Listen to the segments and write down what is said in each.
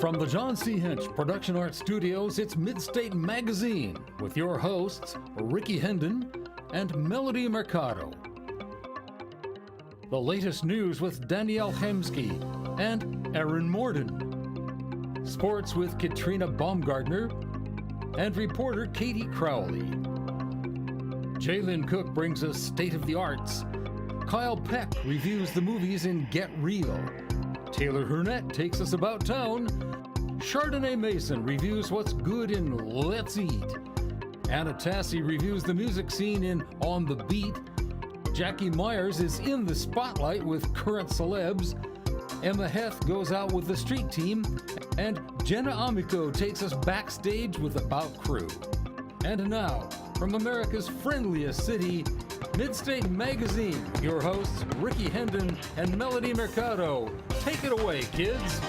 From the John C. Hinch Production Art Studios, it's Midstate Magazine with your hosts, Ricky Hendon and Melody Mercado. The latest news with Danielle Hemsky and Aaron Morden. Sports with Katrina Baumgartner and reporter Katie Crowley. Jalen Cook brings us State of the Arts. Kyle Peck reviews the movies in Get Real. Taylor Hurnett takes us about town. Chardonnay Mason reviews what's good in Let's Eat. Anna Tassi reviews the music scene in On the Beat. Jackie Myers is in the spotlight with current celebs. Emma Heth goes out with the street team. And Jenna Amico takes us backstage with About Crew. And now, from America's friendliest city, Midstate Magazine, your hosts Ricky Hendon and Melody Mercado. Take it away, kids.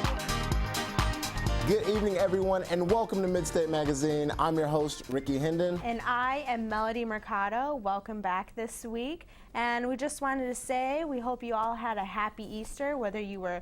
Good evening, everyone, and welcome to Midstate Magazine. I'm your host, Ricky Hendon. And I am Melody Mercado. Welcome back this week. And we just wanted to say we hope you all had a happy Easter, whether you were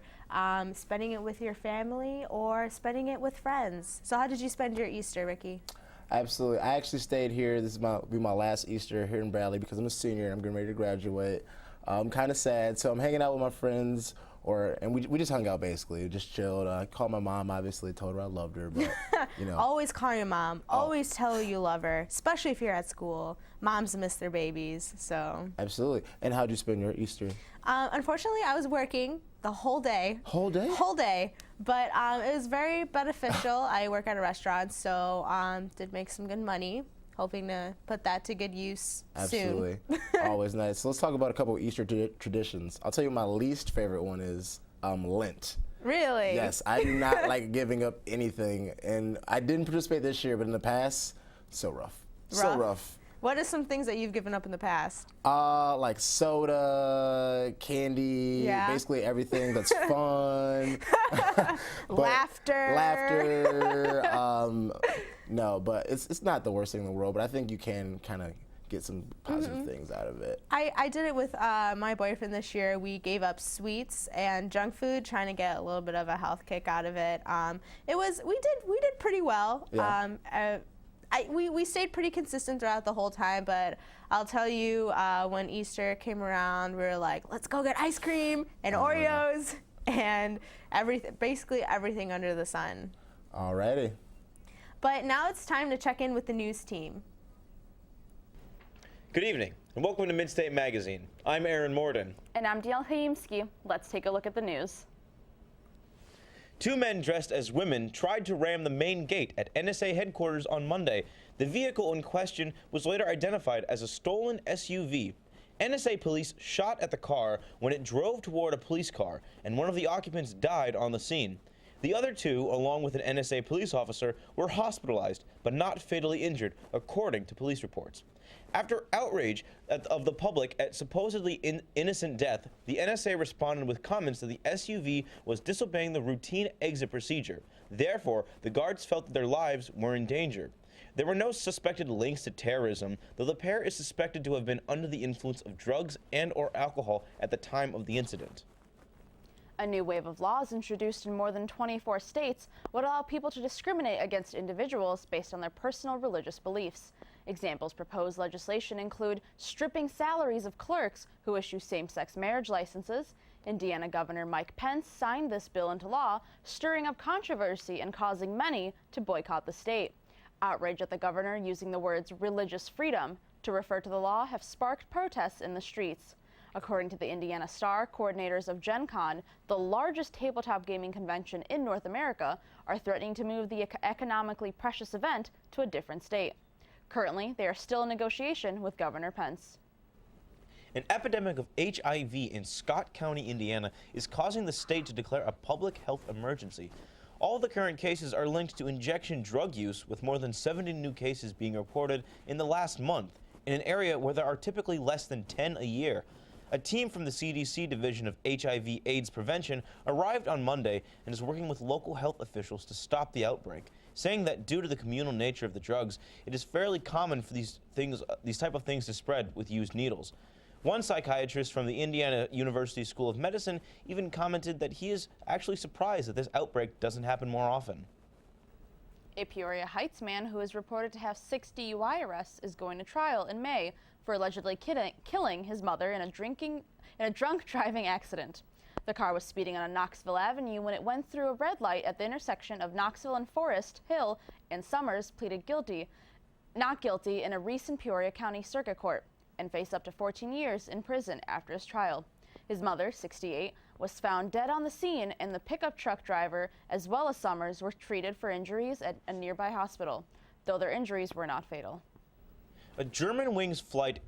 spending it with your family or spending it with friends. So how did you spend your Easter, Ricky? Absolutely. I actually stayed here. This will be my last Easter here in Bradley because I'm a senior and I'm getting ready to graduate. I'm kind of sad, so I'm hanging out with my friends. And we just hung out, basically, just chilled. I called my mom, obviously, told her I loved her, but, you know. Always call your mom. Always tell her you love her, especially if you're at school. Moms miss their babies, so. Absolutely. And how'd you spend your Easter? Unfortunately, I was working the whole day. Whole day? Whole day. But it was very beneficial. I work at a restaurant, so did make some good money. Hoping to put that to good use Absolutely. soon. Always nice. So let's talk about a couple of Easter traditions. I'll tell you my least favorite one is Lent. Really? Yes, I do not like giving up anything. And I didn't participate this year, but in the past, so rough. So rough. What are some things that you've given up in the past? Like soda, candy, basically everything that's fun. Laughter. No, but it's not the worst thing in the world, but I think you can kind of get some positive things out of it. I did it with my boyfriend this year. We gave up sweets and junk food, trying to get a little bit of a health kick out of it. We did pretty well. Yeah. We stayed pretty consistent throughout the whole time, but I'll tell you, when Easter came around, we were like, let's go get ice cream and Oreos and basically everything under the sun. Alrighty. But now it's time to check in with the news team. Good evening, and welcome to Midstate Magazine. I'm Aaron Morden. And I'm Danielle Hemsky. Let's take a look at the news. Two men dressed as women tried to ram the main gate at NSA headquarters on Monday. The vehicle in question was later identified as a stolen SUV. NSA police shot at the car when it drove toward a police car, and one of the occupants died on the scene. The other two, along with an NSA police officer, were hospitalized, but not fatally injured, according to police reports. After outrage of the public at supposedly innocent death, the NSA responded with comments that the SUV was disobeying the routine exit procedure. Therefore, the guards felt that their lives were in danger. There were no suspected links to terrorism, though the pair is suspected to have been under the influence of drugs and/or alcohol at the time of the incident. A new wave of laws introduced in more than 24 states would allow people to discriminate against individuals based on their personal religious beliefs. Examples proposed legislation include stripping salaries of clerks who issue same-sex marriage licenses. Indiana Governor Mike Pence signed this bill into law, stirring up controversy and causing many to boycott the state. Outrage at the governor using the words religious freedom to refer to the law have sparked protests in the streets. According to the Indiana Star, coordinators of Gen Con, the largest tabletop gaming convention in North America, are threatening to move the economically precious event to a different state. Currently, they are still in negotiation with Governor Pence. An epidemic of HIV in Scott County, Indiana, is causing the state to declare a public health emergency. All the current cases are linked to injection drug use, with more than 70 new cases being reported in the last month, in an area where there are typically less than 10 a year. A team from the CDC Division of HIV/AIDS Prevention arrived on Monday and is working with local health officials to stop the outbreak, saying that due to the communal nature of the drugs, it is fairly common for these type of things to spread with used needles. One psychiatrist from the Indiana University School of Medicine even commented that he is actually surprised that this outbreak doesn't happen more often. A Peoria Heights man who is reported to have 6 DUI arrests is going to trial in May for allegedly killing his mother in a drunk driving accident. The car was speeding on a Knoxville Avenue when it went through a red light at the intersection of Knoxville and Forest Hill, and Summers pleaded not guilty in a recent Peoria County Circuit Court and faced up to 14 years in prison after his trial. His mother, 68, was found dead on the scene, and the pickup truck driver, as well as Summers, were treated for injuries at a nearby hospital, though their injuries were not fatal. A Germanwings flight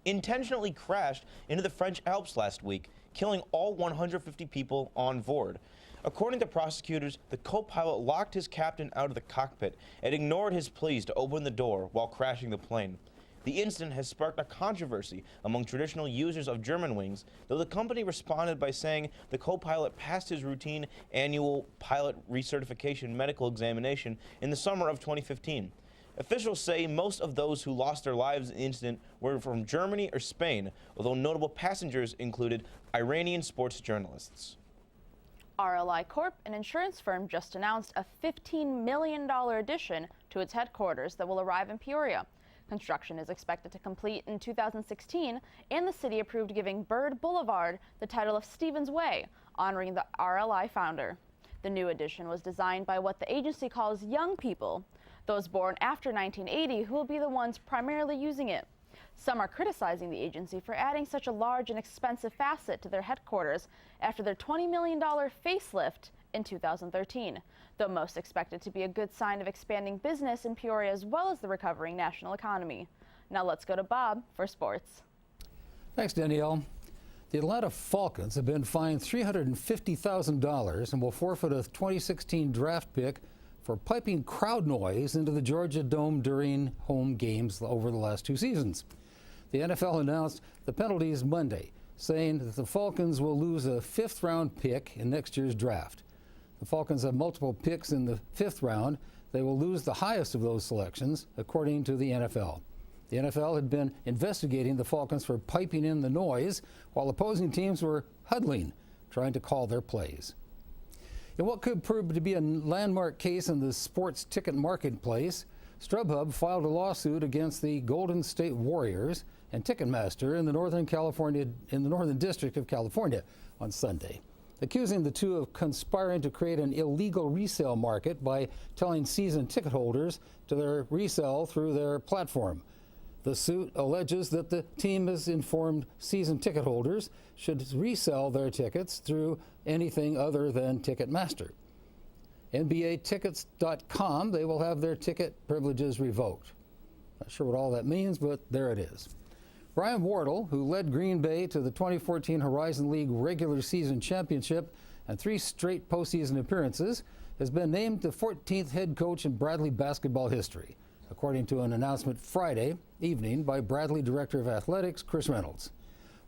intentionally crashed into the French Alps last week, killing all 150 people on board. According to prosecutors, the co-pilot locked his captain out of the cockpit and ignored his pleas to open the door while crashing the plane. The incident has sparked a controversy among traditional users of Germanwings, though the company responded by saying the co-pilot passed his routine annual pilot recertification medical examination in the summer of 2015. Officials say most of those who lost their lives in the incident were from Germany or Spain, although notable passengers included Iranian sports journalists. RLI Corp, an insurance firm, just announced a $15 million addition to its headquarters that will arrive in Peoria. Construction is expected to complete in 2016, and the city approved giving Bird Boulevard the title of Stevens Way, honoring the RLI founder. The new addition was designed by what the agency calls young people, those born after 1980 who will be the ones primarily using it. Some are criticizing the agency for adding such a large and expensive facet to their headquarters after their $20 million facelift in 2013, though most expect it to be a good sign of expanding business in Peoria as well as the recovering national economy. Now let's go to Bob for sports. Thanks, Danielle. The Atlanta Falcons have been fined $350,000 and will forfeit a 2016 draft pick for piping crowd noise into the Georgia Dome during home games over the last 2 seasons. The NFL announced the penalties Monday, saying that the Falcons will lose a 5th-round pick in next year's draft. The Falcons have multiple picks in the 5th round. They will lose the highest of those selections, according to the NFL. The NFL had been investigating the Falcons for piping in the noise while opposing teams were huddling, trying to call their plays. In what could prove to be a landmark case in the sports ticket marketplace, StubHub filed a lawsuit against the Golden State Warriors and Ticketmaster in the Northern District of California on Sunday, accusing the two of conspiring to create an illegal resale market by telling season ticket holders to their resell through their platform. The suit alleges that the team has informed season ticket holders should resell their tickets through anything other than Ticketmaster. NBAtickets.com, they will have their ticket privileges revoked. Not sure what all that means, but there it is. Brian Wardle, who led Green Bay to the 2014 Horizon League regular season championship and 3 straight postseason appearances, has been named the 14th head coach in Bradley basketball history, according to an announcement Friday evening by Bradley Director of Athletics Chris Reynolds.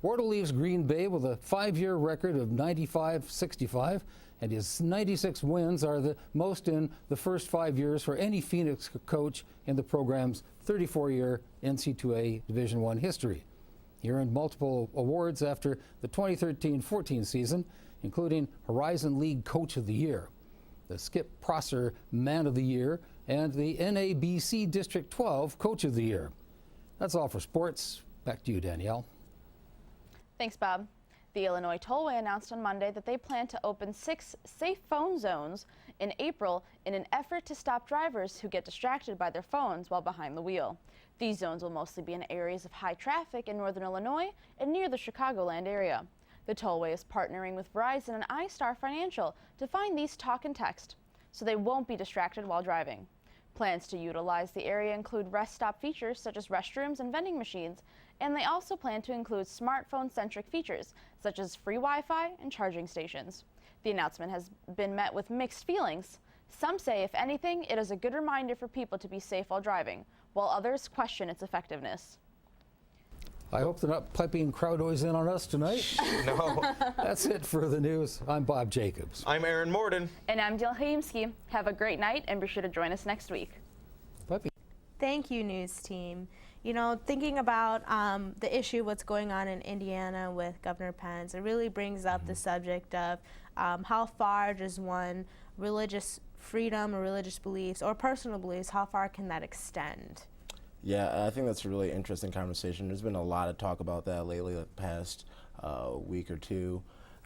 Wardle leaves Green Bay with a 5-year record of 95-65, and his 96 wins are the most in the first 5 years for any Phoenix coach in the program's 34-year NC2A Division I history. He earned multiple awards after the 2013-14 season, including Horizon League Coach of the Year, the Skip Prosser Man of the Year, and the NABC District 12 Coach of the Year. That's all for sports. Back to you, Danielle. Thanks, Bob. The Illinois Tollway announced on Monday that they plan to open 6 safe phone zones in April in an effort to stop drivers who get distracted by their phones while behind the wheel. These zones will mostly be in areas of high traffic in northern Illinois and near the Chicagoland area. The Tollway is partnering with Verizon and iStar Financial to find these talk and text, so they won't be distracted while driving. Plans to utilize the area include rest stop features such as restrooms and vending machines, and they also plan to include smartphone-centric features such as free Wi-Fi and charging stations. The announcement has been met with mixed feelings. Some say, if anything, it is a good reminder for people to be safe while driving, while others question its effectiveness. I hope they're not piping crowd noise in on us tonight. No. That's it for the news. I'm Bob Jacobs. I'm Aaron Morden. And I'm Jill Haimski. Have a great night and be sure to join us next week. Puppy. Thank you, news team. You know, thinking about the issue, what's going on in Indiana with Governor Pence, it really brings up the subject of how far does one religious freedom or religious beliefs or personal beliefs, how far can that extend? Yeah, I think that's a really interesting conversation. There's been a lot of talk about that lately, the past week or two.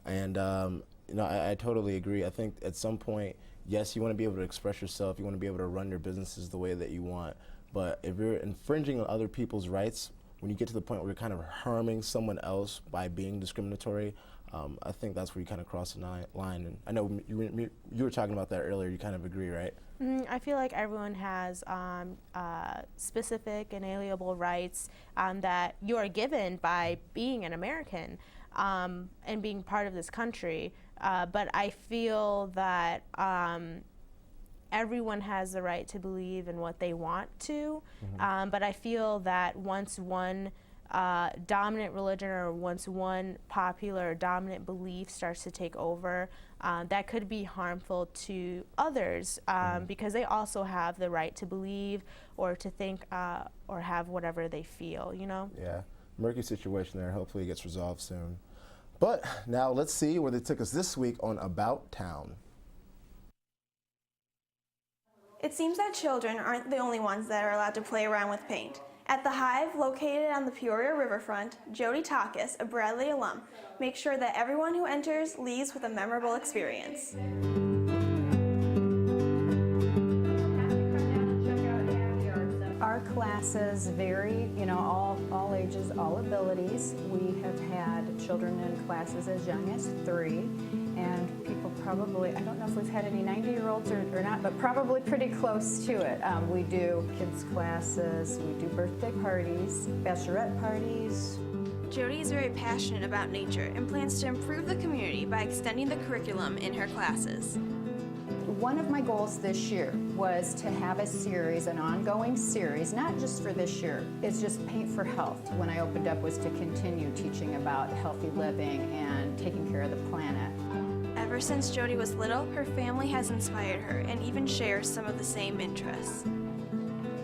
And, you know, I totally agree. I think at some point, yes, you want to be able to express yourself, you want to be able to run your businesses the way that you want. But if you're infringing on other people's rights, when you get to the point where you're kind of harming someone else by being discriminatory, I think that's where you kind of cross the line. And I know you were talking about that earlier. You kind of agree, right? I feel like everyone has specific inalienable rights that you are given by being an American and being part of this country. But I feel that everyone has the right to believe in what they want to. But I feel that once one dominant religion or once one popular or dominant belief starts to take over, that could be harmful to others because they also have the right to believe or to think or have whatever they feel, you know? Yeah, murky situation there. Hopefully it gets resolved soon. But now let's see where they took us this week on About Town. It seems that children aren't the only ones that are allowed to play around with paint. At the Hive, located on the Peoria riverfront, Jody Takis, a Bradley alum, makes sure that everyone who enters leaves with a memorable experience. Our classes vary, you know, all ages, all abilities. We have had children in classes as young as 3, and people probably, I don't know if we've had any 90-year-olds or not, but probably pretty close to it. We do kids classes, we do birthday parties, bachelorette parties. Jody is very passionate about nature and plans to improve the community by extending the curriculum in her classes. One of my goals this year was to have a series, an ongoing series, not just for this year, it's just Paint for Health. When I opened up was to continue teaching about healthy living and taking care of the planet. Ever since Jody was little, her family has inspired her and even shares some of the same interests.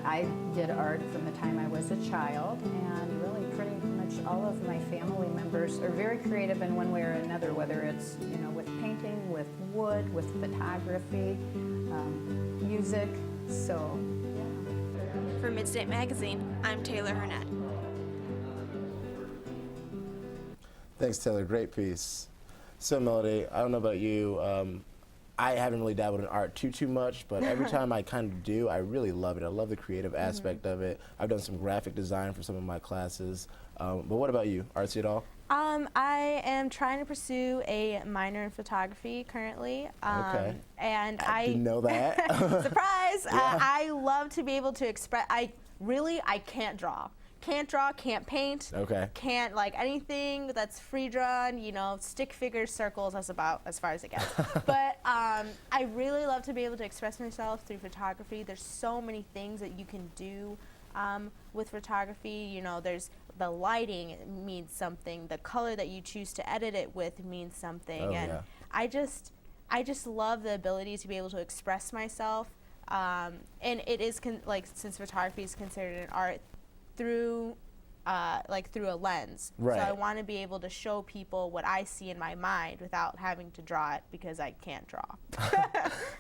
I did art from the time I was a child, and really pretty much all of my family members are very creative in one way or another, whether it's, you know, with painting, with wood, with photography, music, so yeah. For Midstate Magazine, I'm Taylor Hurnett. Thanks, Taylor. Great piece. So, Melody, I don't know about you. I haven't really dabbled in art too much, but every time I kind of do, I really love it. I love the creative aspect of it. I've done some graphic design for some of my classes. But what about you? Artsy at all? I am trying to pursue a minor in photography currently. Okay. And I didn't know that. Surprise! Yeah. I love to be able to express. I can't draw. Can't draw, can't paint. Okay. Can't, like, anything that's free drawn, you know, stick figures, circles, that's about as far as it gets. But I really love to be able to express myself through photography. There's so many things that you can do with photography. You know, there's the lighting, it means something. The color that you choose to edit it with means something. Oh, and yeah. I just love the ability to be able to express myself. And it is, like, since photography is considered an art, through a lens. Right. So I want to be able to show people what I see in my mind without having to draw it because I can't draw.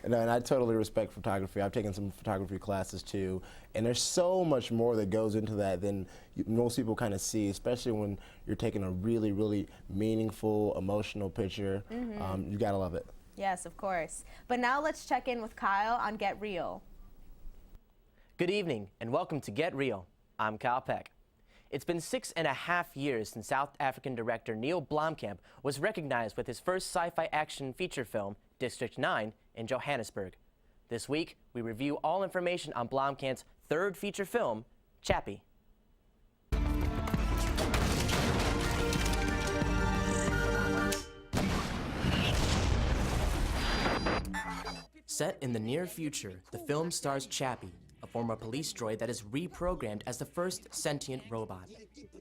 And I totally respect photography. I've taken some photography classes too, and there's so much more that goes into that than most people kind of see, especially when you're taking a really, really meaningful, emotional picture. You gotta love it. Yes, of course. But now let's check in with Kyle on Get Real. Good evening and welcome to Get Real. I'm Kyle Peck. It's been 6.5 years since South African director Neil Blomkamp was recognized with his first sci-fi action feature film, District 9, in Johannesburg. This week, we review all information on Blomkamp's third feature film, Chappie. Set in the near future, the film stars Chappie, a former police droid that is reprogrammed as the first sentient robot.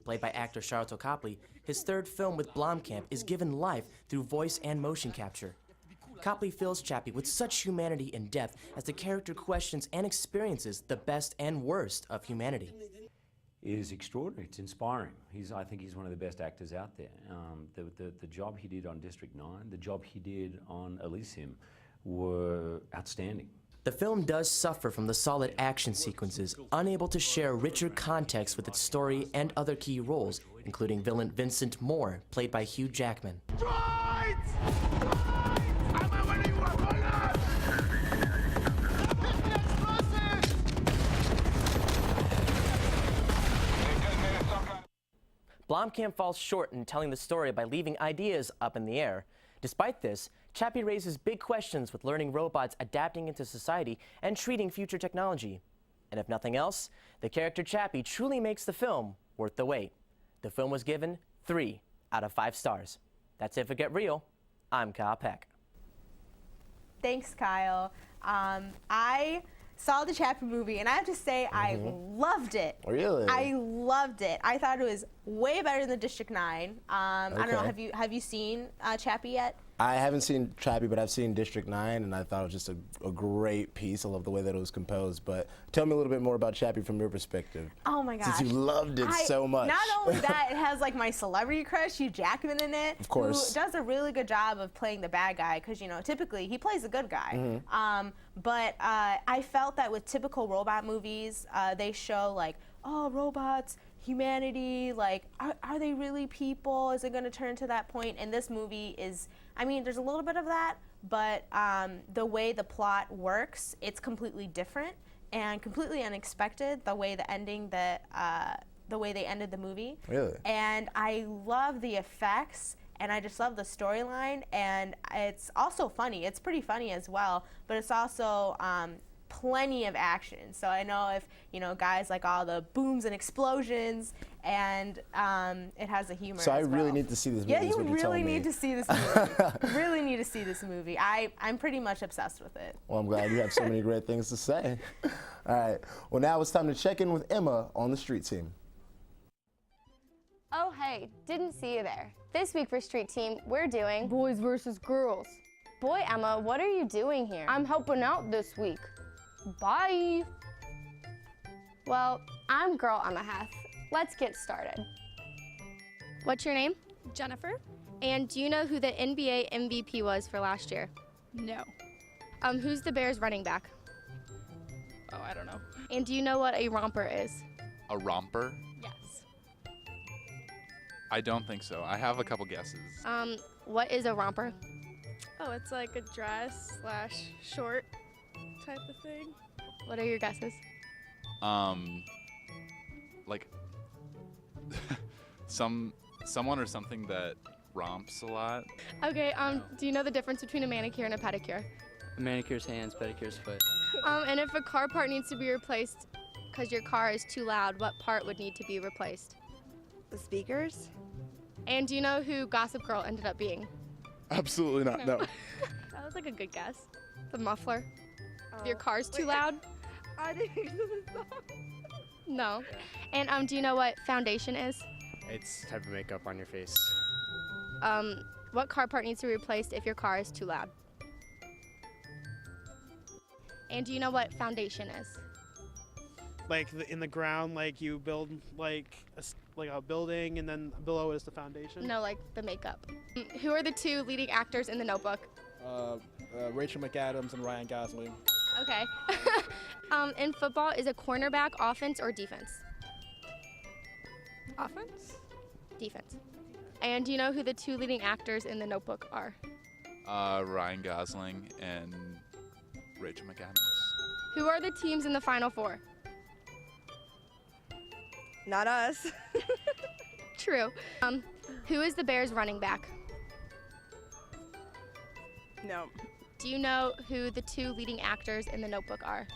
Played by actor Sharlto Copley, his third film with Blomkamp is given life through voice and motion capture. Copley fills Chappie with such humanity and depth as the character questions and experiences the best and worst of humanity. Is extraordinary. It's inspiring. I think he's one of the best actors out there. The job he did on District 9, the job he did on Elysium were outstanding. The film does suffer from the solid action sequences, unable to share richer context with its story and other key roles, including villain Vincent Moore, played by Hugh Jackman. Blomkamp falls short in telling the story by leaving ideas up in the air. Despite this, Chappie raises big questions with learning robots adapting into society and treating future technology. And if nothing else, the character Chappie truly makes the film worth the wait. The film was given 3 out of 5 stars. That's it for Get Real. I'm Kyle Peck. Thanks, Kyle. I saw the Chappie movie, and I have to say, I loved it. Really? I loved it. I thought it was way better than District 9. I don't know. Have you seen Chappie yet? I haven't seen Chappie, but I've seen District 9, and I thought it was just a great piece. I love the way that it was composed. But tell me a little bit more about Chappie from your perspective. Oh my gosh. Since you loved it so much. Not only that, it has like my celebrity crush, Hugh Jackman, in it. Of course. Who does a really good job of playing the bad guy, because, you know, typically he plays a good guy. But I felt that with typical robot movies, they show like, oh, robots, humanity, like, are they really people? Is it going to turn to that point? And this movie is, I mean, there's a little bit of that, but the way the plot works, it's completely different and completely unexpected, the way the way they ended the movie. Really? And I love the effects, and I just love the storyline, and it's also funny. It's pretty funny as well, but it's also plenty of action. So I know if, you know, guys like all the booms and explosions, and it has a humor. So I as really well. need to see this movie. Yeah, is you what you're really telling me. need to see this movie. Really need to see this movie. I'm pretty much obsessed with it. Well, I'm glad you have so many great things to say. All right. Well, now it's time to check in with Emma on the Street Team. Oh, hey, didn't see you there. This week for Street Team, we're doing Boys versus girls. Boy, Emma, what are you doing here? I'm helping out this week. Bye. Well, I'm Girl Emma Heth. Let's get started. What's your name? Jennifer? And do you know who the NBA MVP was for last year? No. Who's the Bears running back? Oh, I don't know. And do you know what a romper is? A romper? Yes. I don't think so. I have a couple guesses. What is a romper? Oh, it's like a dress / short type of thing. What are your guesses? Like someone or something that romps a lot. Okay, do you know the difference between a manicure and a pedicure? A manicure's hands, pedicure's foot. And if a car part needs to be replaced because your car is too loud, what part would need to be replaced? The speakers. And do you know who Gossip Girl ended up being? Absolutely not, no. That was like a good guess. The muffler. If your car's too loud? I didn't hear the song. No. And do you know what foundation is? It's type of makeup on your face. What car part needs to be replaced if your car is too loud? And do you know what foundation is? Like in the ground, like you build like a building, and then below is the foundation. No, like the makeup. Who are the 2 leading actors in The Notebook? Rachel McAdams and Ryan Gosling. Okay. In football, is a cornerback offense or defense? Offense? Defense. And do you know who the 2 leading actors in The Notebook are? Ryan Gosling and Rachel McAdams. Who are the teams in the Final Four? Not us. True. Who is the Bears running back? No. Do you know who the 2 leading actors in The Notebook are?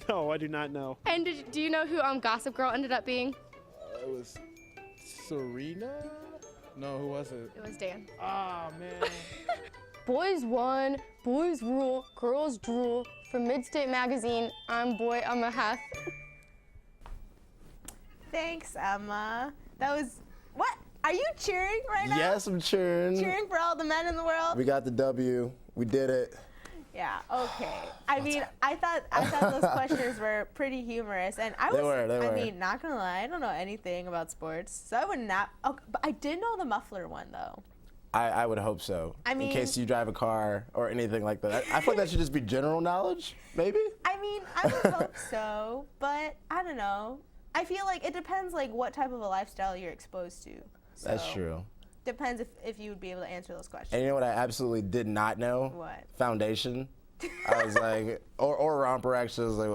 No, I do not know. And do you know who Gossip Girl ended up being? It was Serena? No, who was it? It was Dan. Oh, man. Boys won, boys rule, girls drool. From Midstate Magazine, I'm Boy Emma Heth. Thanks, Emma. That was, what? Are you cheering right now? Yes, I'm cheering. Cheering for all the men in the world? We got the W. We did it. Yeah, okay. I mean, I thought those questions were pretty humorous, and They were. I mean, not gonna lie, I don't know anything about sports, so I would not. Okay, but I did know the muffler one though. I would hope so. I mean, in case you drive a car or anything like that. I feel like that should just be general knowledge, maybe. I mean, I would hope so, but I don't know. I feel like it depends, like what type of a lifestyle you're exposed to. So That's true. Depends if you would be able to answer those questions. And you know what I absolutely did not know? What? Foundation. I was like, or romper actually. I was like,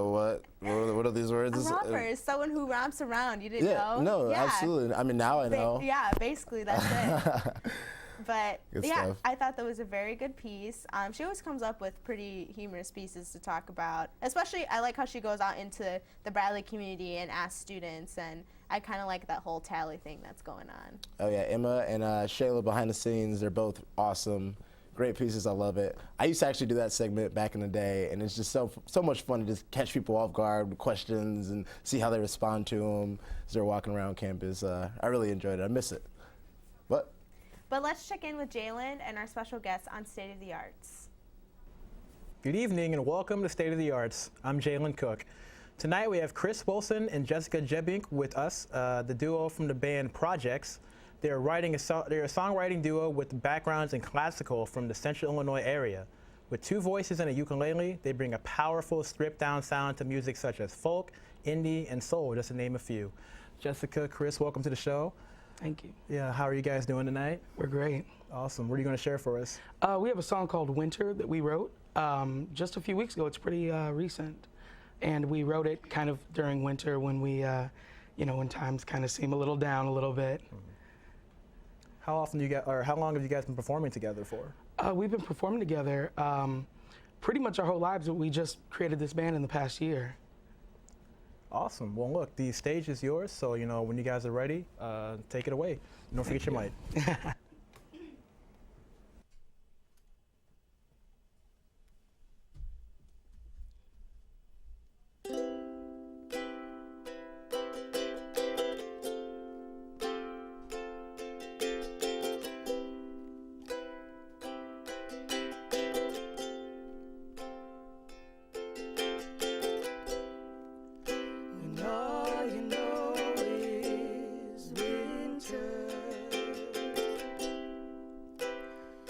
well, what are these words? A romper is someone who romps around. You didn't know? No, Yeah. absolutely. I mean, now I know. Yeah, basically that's it. But Good yeah, stuff. I thought that was a very good piece. She always comes up with pretty humorous pieces to talk about. Especially, I like how she goes out into the Bradley community and asks students, and I kind of like that whole tally thing that's going on. Oh yeah, Emma and Shayla behind the scenes, they're both awesome. Great pieces, I love it. I used to actually do that segment back in the day, and it's just so much fun to just catch people off guard with questions and see how they respond to them as they're walking around campus. I really enjoyed it. I miss it. But let's check in with Jalen and our special guest on State of the Arts. Good evening and welcome to State of the Arts. I'm Jalen Cook. Tonight we have Chris Wilson and Jessica Jebink with us, the duo from the band Projects. They're a songwriting duo with backgrounds in classical from the Central Illinois area. With 2 voices and a ukulele, they bring a powerful stripped-down sound to music such as folk, indie, and soul, just to name a few. Jessica, Chris, welcome to the show. Thank you. Yeah, how are you guys doing tonight? We're great. Awesome. What are you going to share for us? We have a song called Winter that we wrote just a few weeks ago. It's pretty recent. And we wrote it kind of during winter when we, when times kind of seem a little down a little bit. How often how long have you guys been performing together for? We've been performing together pretty much our whole lives, but we just created this band in the past year. Awesome. Well, look, the stage is yours, so when you guys are ready, take it away. Don't forget your mic.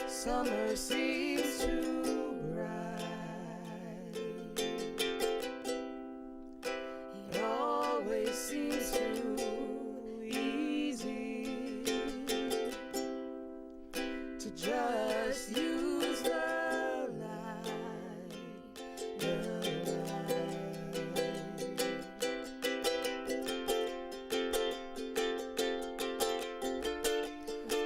Summer seems too bright. It always seems too easy to just use the light.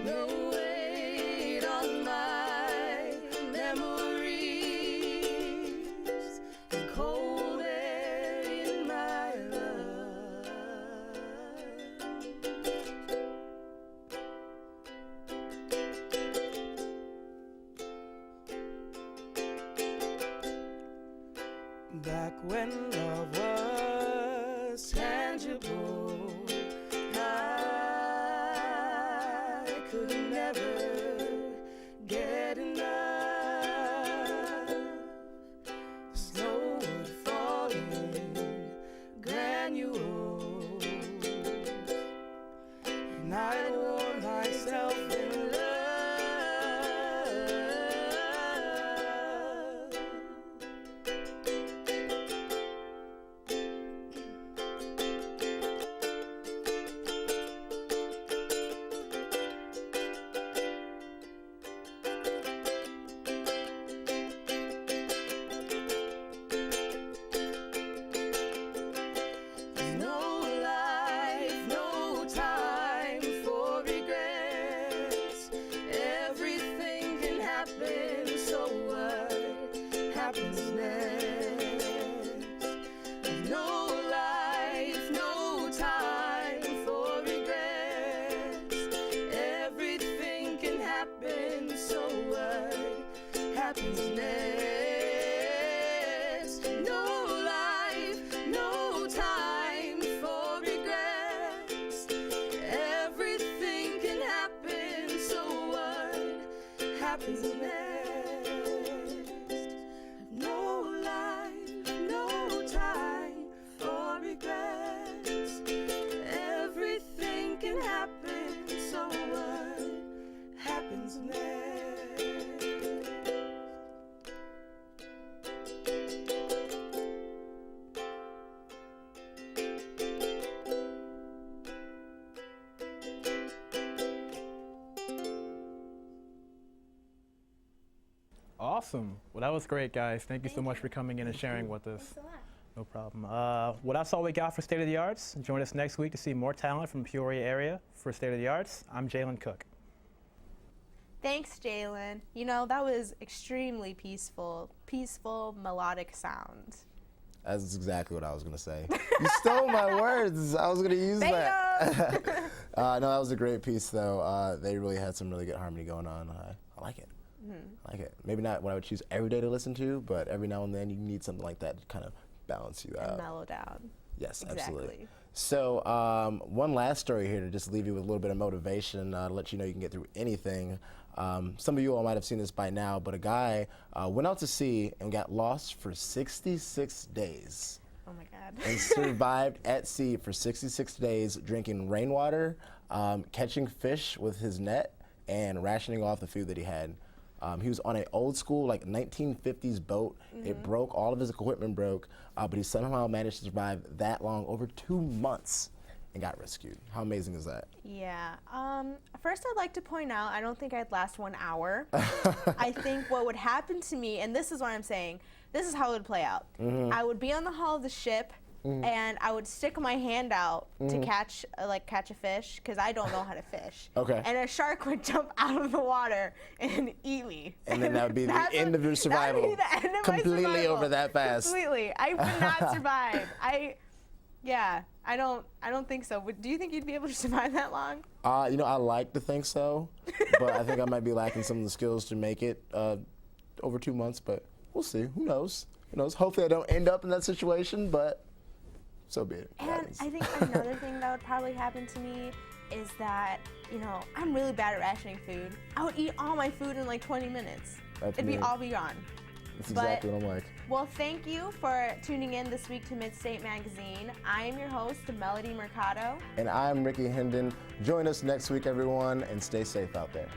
No weight on my memories and cold air in my love. Back when love was tangible, I could never get enough. The snow would fall in granules, and I'd warm myself in love. his nest. No life, no time for regrets. Everything can happen, so what happens next? Awesome. Well, that was great, guys. Thank you so much for coming in and sharing with us. No problem. Well, that's all we got for State of the Arts. Join us next week to see more talent from the Peoria area. For State of the Arts, I'm Jalen Cook. Thanks, Jalen. You know, that was extremely peaceful, melodic sound. That's exactly what I was going to say. You stole my words. I was going to use that. No, that was a great piece, though. They really had some really good harmony going on. I like it. I like it. Maybe not what I would choose every day to listen to, but every now and then you need something like that to kind of balance you out. And mellow down. Yes, exactly. Absolutely. So one last story here to just leave you with a little bit of motivation, to let you know you can get through anything. Some of you all might have seen this by now, but a guy went out to sea and got lost for 66 days. Oh my God. And survived at sea for 66 days, drinking rainwater, catching fish with his net, and rationing off the food that he had. He was on an old school, like 1950s boat. It broke, all of his equipment broke, but he somehow managed to survive that long, over 2 months, and got rescued. How amazing is that? Yeah. First, I'd like to point out, I don't think I'd last 1 hour. I think what would happen to me, and this is what I'm saying, this is how it would play out. I would be on the hull of the ship, and I would stick my hand out to catch a fish, because I don't know how to fish. Okay. And a shark would jump out of the water and eat me. And then that would be the end of your survival. That would be the end of Completely my survival. over that fast. Completely. I would not survive. I don't think so. Do you think you'd be able to survive that long? You know, I like to think so, but I think I might be lacking some of the skills to make it over 2 months, but we'll see. Who knows? Who knows? Hopefully I don't end up in that situation, but so be it. And I think another thing that would probably happen to me is that, you know, I'm really bad at rationing food. I would eat all my food in like 20 minutes. It'd all be gone. That's exactly what I'm like. Well, thank you for tuning in this week to Midstate Magazine. I am your host, Melody Mercado. And I'm Ricky Hendon. Join us next week, everyone, and stay safe out there.